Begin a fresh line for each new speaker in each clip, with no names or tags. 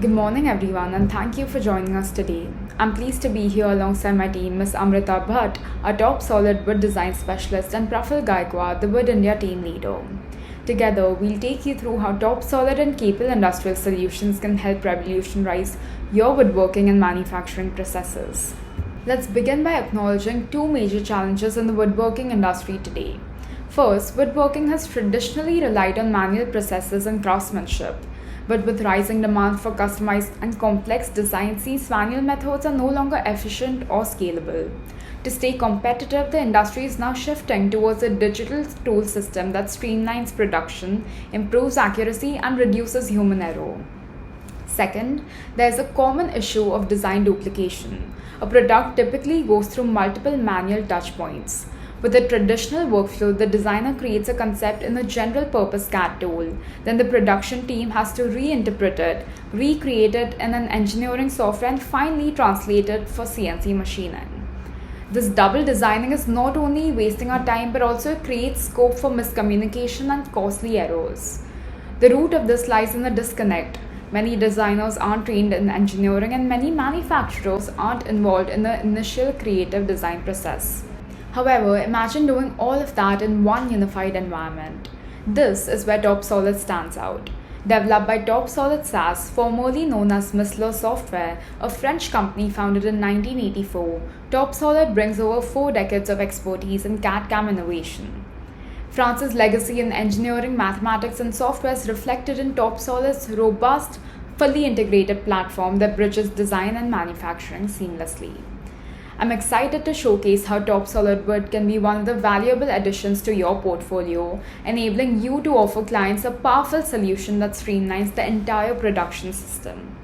Good morning, everyone, and thank you for joining us today. I'm pleased to be here alongside my team, Ms. Amrita Bhatt, our top solid wood design specialist, and Praful Gaikwad, the Wood India team leader. Together, we'll take you through how top solid and Capel industrial solutions can help revolutionize your woodworking and manufacturing processes. Let's begin by acknowledging two major challenges in the woodworking industry today. First, woodworking has traditionally relied on manual processes and craftsmanship. But with rising demand for customized and complex designs, these manual methods are no longer efficient or scalable. To stay competitive, the industry is now shifting towards a digital tool system that streamlines production, improves accuracy, and reduces human error. Second, there is a common issue of design duplication. A product typically goes through multiple manual touch points. With a traditional workflow, the designer creates a concept in a general purpose CAD tool. Then the production team has to reinterpret it, recreate it in an engineering software, and finally translate it for CNC machining. This double designing is not only wasting our time but also creates scope for miscommunication and costly errors. The root of this lies in a disconnect. Many designers aren't trained in engineering, and many manufacturers aren't involved in the initial creative design process. However, imagine doing all of that in one unified environment. This is where TopSolid stands out. Developed by TopSolid SAS, formerly known as Missler Software, a French company founded in 1984, TopSolid brings over 4 decades of expertise in CAD/CAM innovation. France's legacy in engineering, mathematics, and software is reflected in TopSolid's robust, fully integrated platform that bridges design and manufacturing seamlessly. I'm excited to showcase how TopSolid Wood can be one of the valuable additions to your portfolio, enabling you to offer clients a powerful solution that streamlines the entire production system.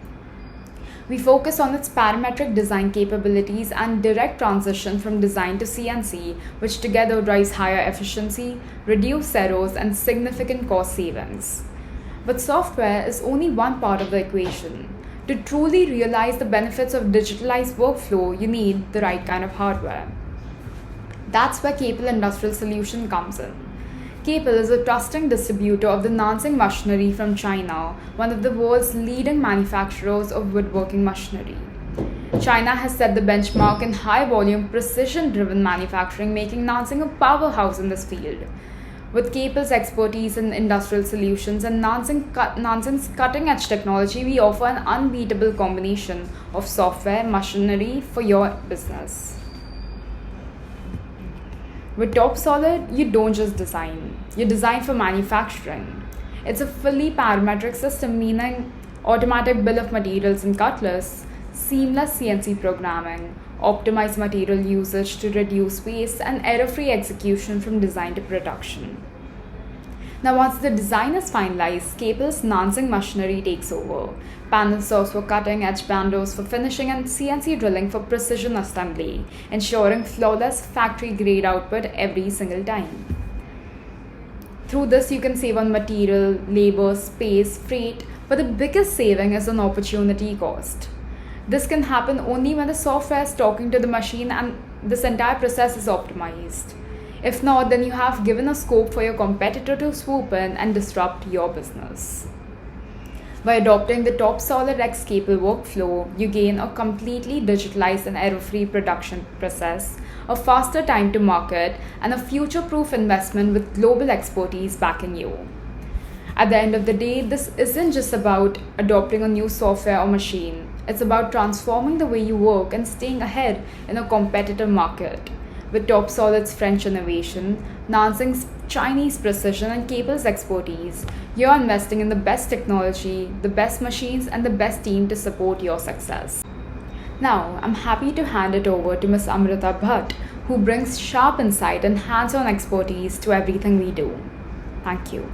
We focus on its parametric design capabilities and direct transition from design to CNC, which together drives higher efficiency, reduced errors, and significant cost savings. But software is only one part of the equation. To truly realize the benefits of digitalized workflow, you need the right kind of hardware. That's where Capel Industrial Solution comes in. Capel is a trusting distributor of the Nanjing machinery from China, one of the world's leading manufacturers of woodworking machinery. China has set the benchmark in high-volume, precision-driven manufacturing, making Nanjing a powerhouse in this field. With Capel's expertise in industrial solutions and Nanjing's cutting-edge technology, we offer an unbeatable combination of software machinery for your business. With TopSolid, you don't just design, you design for manufacturing. It's a fully parametric system, meaning automatic bill of materials and cutlass, seamless CNC programming, optimize material usage to reduce waste, and error-free execution from design to production. Now, once the design is finalized, Capel's Nanjing machinery takes over. Panel saws for cutting, edge banders for finishing, and CNC drilling for precision assembly, ensuring flawless factory-grade output every single time. Through this, you can save on material, labor, space, freight, but the biggest saving is on opportunity cost. This can happen only when the software is talking to the machine and this entire process is optimized. If not, then you have given a scope for your competitor to swoop in and disrupt your business. By adopting the TopSolid X Capel workflow, you gain a completely digitalized and error-free production process, a faster time to market, and a future-proof investment with global expertise backing you. At the end of the day, this isn't just about adopting a new software or machine. It's about transforming the way you work and staying ahead in a competitive market. With TopSolid's French innovation, Nanjing's Chinese precision, and Capel's expertise, you're investing in the best technology, the best machines, and the best team to support your success. Now, I'm happy to hand it over to Ms. Amrita Bhatt, who brings sharp insight and hands-on expertise to everything we do. Thank you.